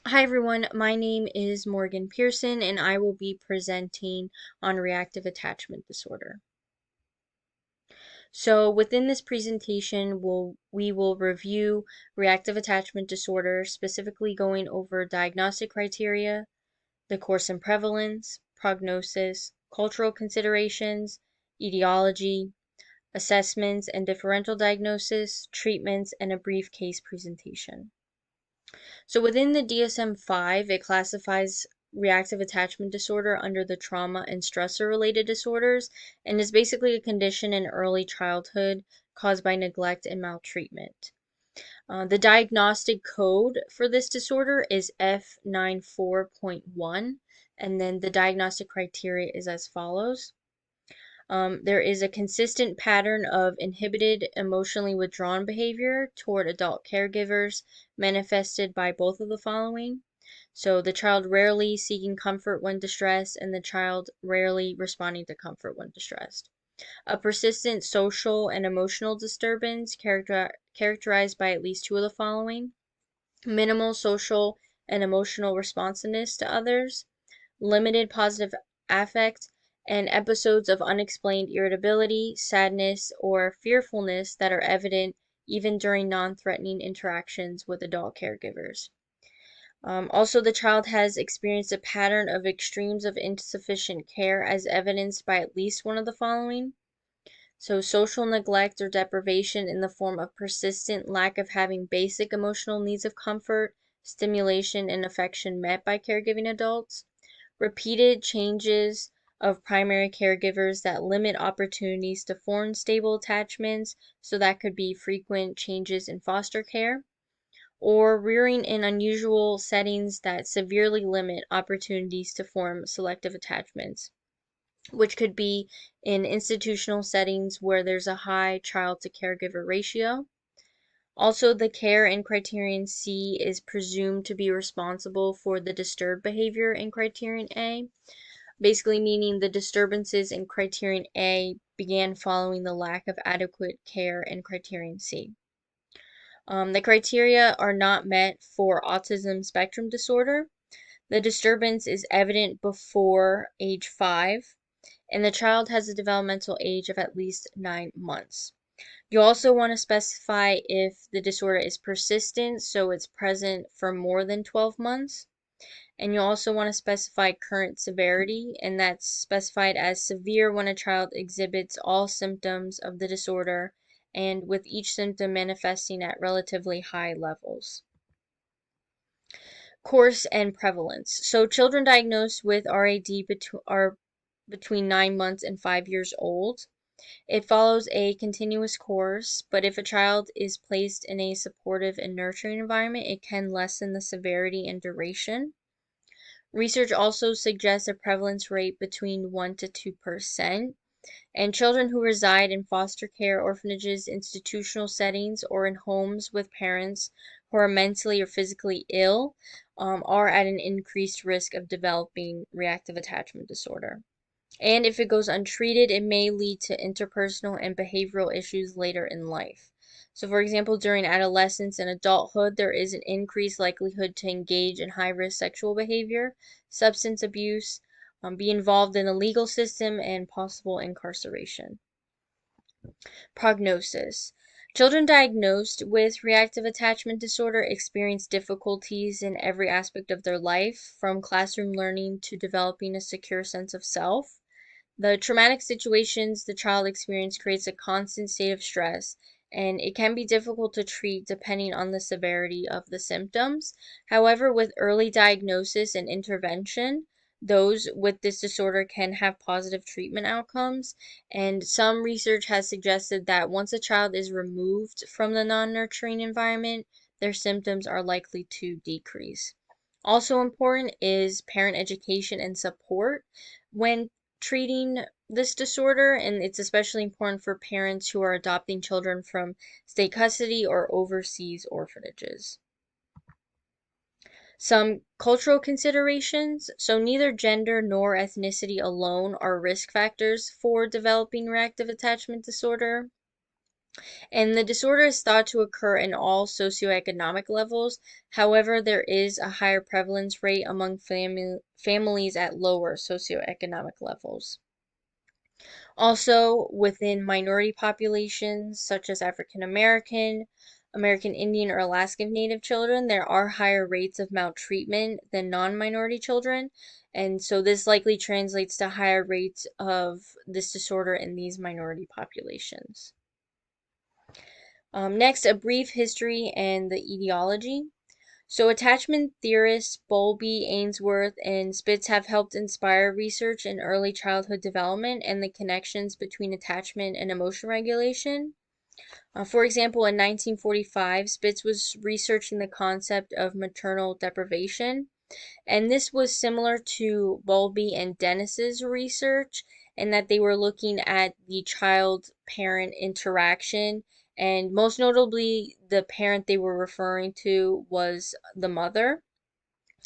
Hi everyone, my name is Morgan Pearson and I will be presenting on reactive attachment disorder. So within this presentation, we will review reactive attachment disorder, specifically going over diagnostic criteria, the course and prevalence, prognosis, cultural considerations, etiology, assessments and differential diagnosis, treatments, and a brief case presentation. So within the DSM-5, it classifies reactive attachment disorder under the trauma and stressor related disorders and is basically a condition in early childhood caused by neglect and maltreatment. The diagnostic code for this disorder is F94.1, and then the diagnostic criteria is as follows. There is a consistent pattern of inhibited, emotionally withdrawn behavior toward adult caregivers manifested by both of the following. So, the child rarely seeking comfort when distressed, and the child rarely responding to comfort when distressed. A persistent social and emotional disturbance characterized by at least two of the following: minimal social and emotional responsiveness to others, limited positive affect, and episodes of unexplained irritability, sadness, or fearfulness that are evident even during non-threatening interactions with adult caregivers. Also, the child has experienced a pattern of extremes of insufficient care as evidenced by at least one of the following. So, social neglect or deprivation in the form of persistent lack of having basic emotional needs of comfort, stimulation, and affection met by caregiving adults. Repeated changes of primary caregivers that limit opportunities to form stable attachments, so that could be frequent changes in foster care, or rearing in unusual settings that severely limit opportunities to form selective attachments, which could be in institutional settings where there's a high child to caregiver ratio. Also, the care in criterion C is presumed to be responsible for the disturbed behavior in criterion A, basically meaning the disturbances in criterion A began following the lack of adequate care in criterion C. The criteria are not met for autism spectrum disorder. The disturbance is evident before age 5, and the child has a developmental age of at least 9 months. You also want to specify if the disorder is persistent, so it's present for more than 12 months. And you also want to specify current severity, and that's specified as severe when a child exhibits all symptoms of the disorder and with each symptom manifesting at relatively high levels. Course and prevalence. So children diagnosed with RAD are between 9 months and 5 years old. It follows a continuous course, but if a child is placed in a supportive and nurturing environment, it can lessen the severity and duration. Research also suggests a prevalence rate between 1 to 2%, and children who reside in foster care, orphanages, institutional settings, or in homes with parents who are mentally or physically ill are at an increased risk of developing reactive attachment disorder. And if it goes untreated, it may lead to interpersonal and behavioral issues later in life. So, for example, during adolescence and adulthood, there is an increased likelihood to engage in high risk sexual behavior, substance abuse, be involved in the legal system, and possible incarceration. Prognosis. Children diagnosed with reactive attachment disorder experience difficulties in every aspect of their life, from classroom learning to developing a secure sense of self. The traumatic situations the child experiences creates a constant state of stress, and it can be difficult to treat depending on the severity of the symptoms. However, with early diagnosis and intervention, those with this disorder can have positive treatment outcomes, and some research has suggested that once a child is removed from the non-nurturing environment, their symptoms are likely to decrease. Also important is parent education and support when treating this disorder, and it's especially important for parents who are adopting children from state custody or overseas orphanages. Some cultural considerations. So, neither gender nor ethnicity alone are risk factors for developing reactive attachment disorder. And the disorder is thought to occur in all socioeconomic levels. However, there is a higher prevalence rate among families at lower socioeconomic levels. Also, within minority populations such as African American, American Indian, or Alaskan Native children, there are higher rates of maltreatment than non-minority children, and so this likely translates to higher rates of this disorder in these minority populations. Next, a brief history and the etiology. So, attachment theorists Bowlby, Ainsworth, and Spitz have helped inspire research in early childhood development and the connections between attachment and emotion regulation. For example, in 1945, Spitz was researching the concept of maternal deprivation, and this was similar to Bowlby and Dennis's research in that they were looking at the child-parent interaction, and most notably, the parent they were referring to was the mother.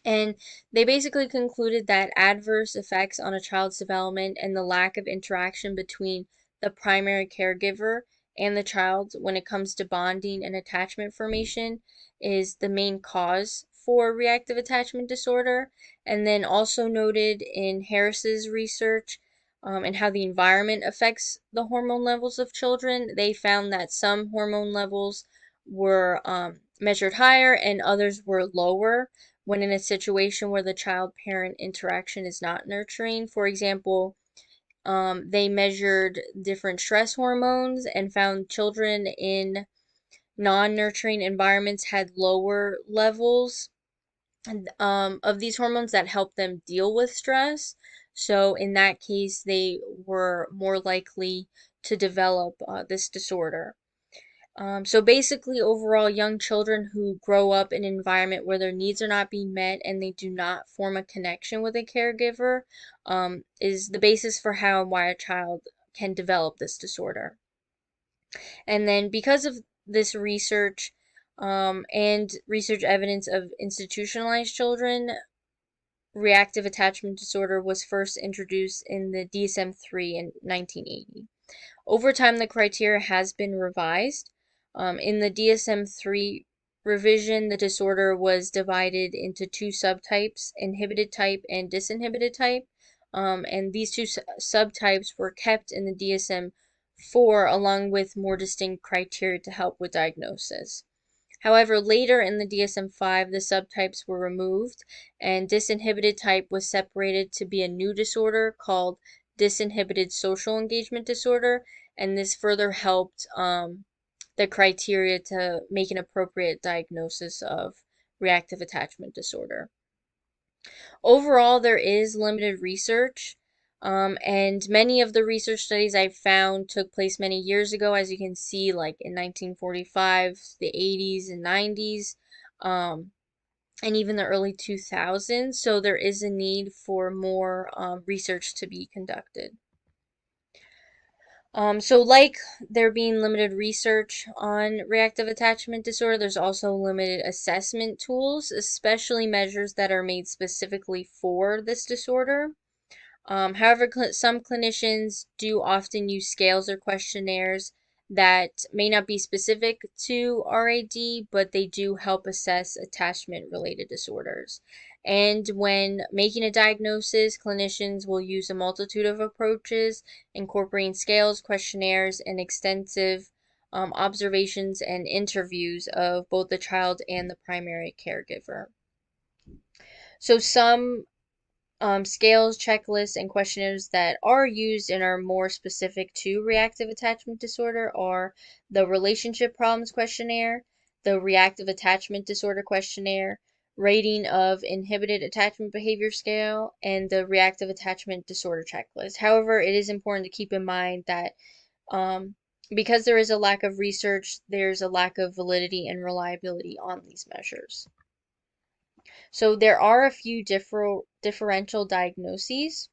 And they basically concluded that adverse effects on a child's development and the lack of interaction between the primary caregiver and the child when it comes to bonding and attachment formation is the main cause for reactive attachment disorder. And then also noted in Harris's research and how the environment affects the hormone levels of children, they found that some hormone levels were measured higher and others were lower when in a situation where the child parent interaction is not nurturing. For example, they measured different stress hormones and found children in non nurturing environments had lower levels of these hormones that help them deal with stress. So, in that case, they were more likely to develop this disorder. So basically, overall, young children who grow up in an environment where their needs are not being met and they do not form a connection with a caregiver, is the basis for how and why a child can develop this disorder. And then, because of this research and research evidence of institutionalized children, reactive attachment disorder was first introduced in the DSM-3 in 1980. Over time, the criteria has been revised. In the DSM-3 revision, the disorder was divided into two subtypes, inhibited type and disinhibited type. And these two subtypes were kept in the DSM-4 along with more distinct criteria to help with diagnosis. However, later in the DSM-5, the subtypes were removed, and disinhibited type was separated to be a new disorder called disinhibited social engagement disorder, and this further helped the criteria to make an appropriate diagnosis of reactive attachment disorder. Overall, there is limited research, and many of the research studies I found took place many years ago, as you can see, like in 1945, the 80s and 90s, and even the early 2000s. So there is a need for more research to be conducted. So like there being limited research on reactive attachment disorder, there's also limited assessment tools, especially measures that are made specifically for this disorder. However, some clinicians do often use scales or questionnaires that may not be specific to RAD, but they do help assess attachment-related disorders. And when making a diagnosis, clinicians will use a multitude of approaches, incorporating scales, questionnaires, and extensive observations and interviews of both the child and the primary caregiver. So some scales, checklists, and questionnaires that are used and are more specific to reactive attachment disorder are the Relationship Problems Questionnaire, the Reactive Attachment Disorder Questionnaire, Rating of Inhibited Attachment Behavior Scale, and the Reactive Attachment Disorder Checklist. However, it is important to keep in mind that um, because there is a lack of research, there's a lack of validity and reliability on these measures. So there are a few differential diagnoses.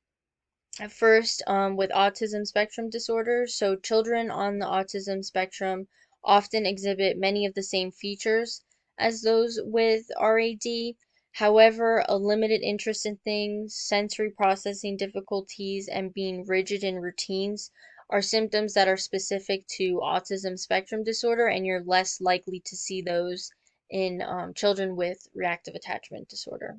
At first, with autism spectrum disorder, so children on the autism spectrum often exhibit many of the same features as those with RAD. However, a limited interest in things, sensory processing difficulties, and being rigid in routines are symptoms that are specific to autism spectrum disorder, and you're less likely to see those in children with reactive attachment disorder.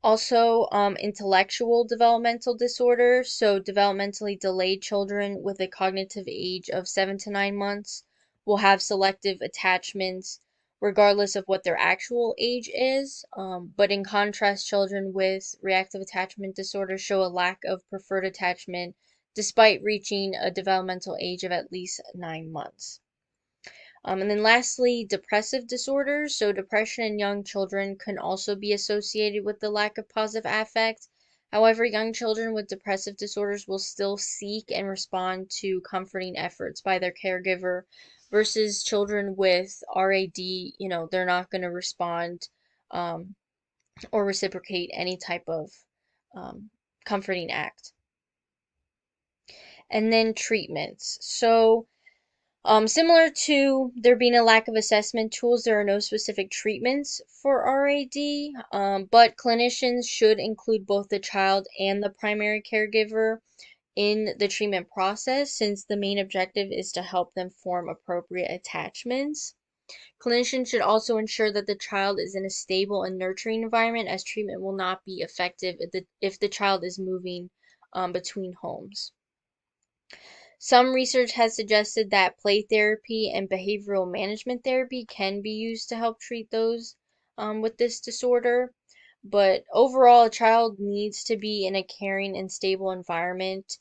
Also, intellectual developmental disorders. So, developmentally delayed children with a cognitive age of 7 to 9 months will have selective attachments regardless of what their actual age is. But in contrast, children with reactive attachment disorder show a lack of preferred attachment despite reaching a developmental age of at least 9 months. And then lastly, depressive disorders. So depression in young children can also be associated with the lack of positive affect. However, young children with depressive disorders will still seek and respond to comforting efforts by their caregiver versus children with RAD, they're not going to respond um, or reciprocate any type of um, comforting act. And then treatments. So similar to there being a lack of assessment tools, there are no specific treatments for RAD, but clinicians should include both the child and the primary caregiver in the treatment process since the main objective is to help them form appropriate attachments. Clinicians should also ensure that the child is in a stable and nurturing environment as treatment will not be effective if the child is moving between homes. Some research has suggested that play therapy and behavioral management therapy can be used to help treat those with this disorder. But overall, a child needs to be in a caring and stable environment.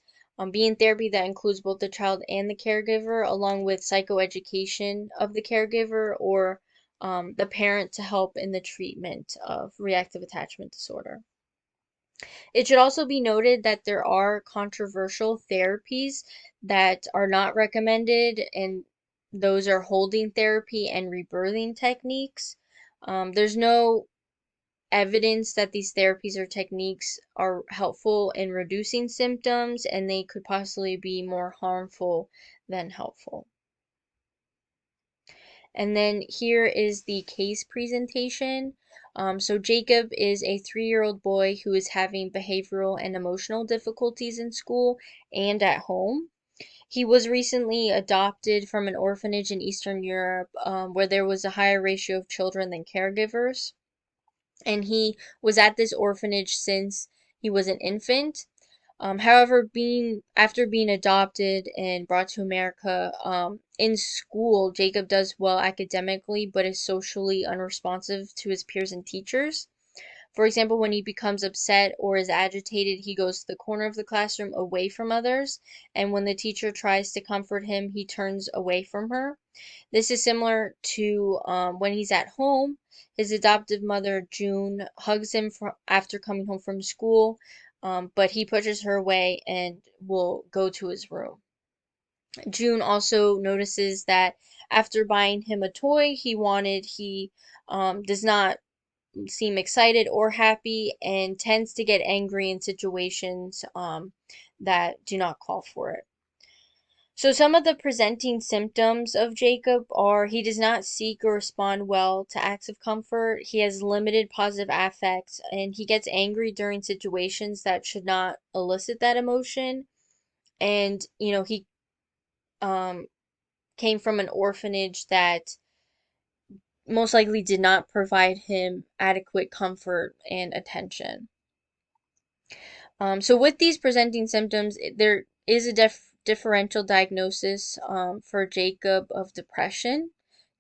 Be in therapy that includes both the child and the caregiver, along with psychoeducation of the caregiver or the parent to help in the treatment of reactive attachment disorder. It should also be noted that there are controversial therapies that are not recommended, and those are holding therapy and rebirthing techniques. There's no evidence that these therapies or techniques are helpful in reducing symptoms, and they could possibly be more harmful than helpful. And then here is the case presentation. So Jacob is a 3-year-old boy who is having behavioral and emotional difficulties in school and at home. He was recently adopted from an orphanage in Eastern Europe, where there was a higher ratio of children than caregivers. And he was at this orphanage since he was an infant. However, after being adopted and brought to America, in school, Jacob does well academically, but is socially unresponsive to his peers and teachers. For example, when he becomes upset or is agitated, he goes to the corner of the classroom away from others, and when the teacher tries to comfort him, he turns away from her. This is similar to when he's at home. His adoptive mother, June, hugs him after coming home from school, but he pushes her away and will go to his room. June also notices that after buying him a toy he does not seem excited or happy and tends to get angry in situations that do not call for it. So some of the presenting symptoms of Jacob are he does not seek or respond well to acts of comfort. He has limited positive affects and he gets angry during situations that should not elicit that emotion. And, he um, came from an orphanage that most likely did not provide him adequate comfort and attention. So with these presenting symptoms, there is a differential diagnosis for Jacob of depression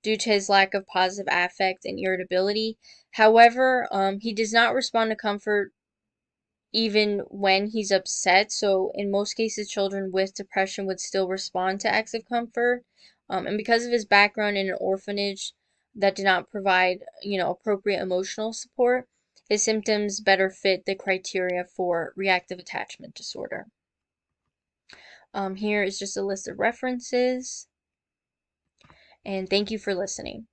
due to his lack of positive affect and irritability. However, he does not respond to comfort even when he's upset. So in most cases, children with depression would still respond to acts of comfort. And because of his background in an orphanage that did not provide, appropriate emotional support, his symptoms better fit the criteria for reactive attachment disorder. Here is just a list of references, and thank you for listening.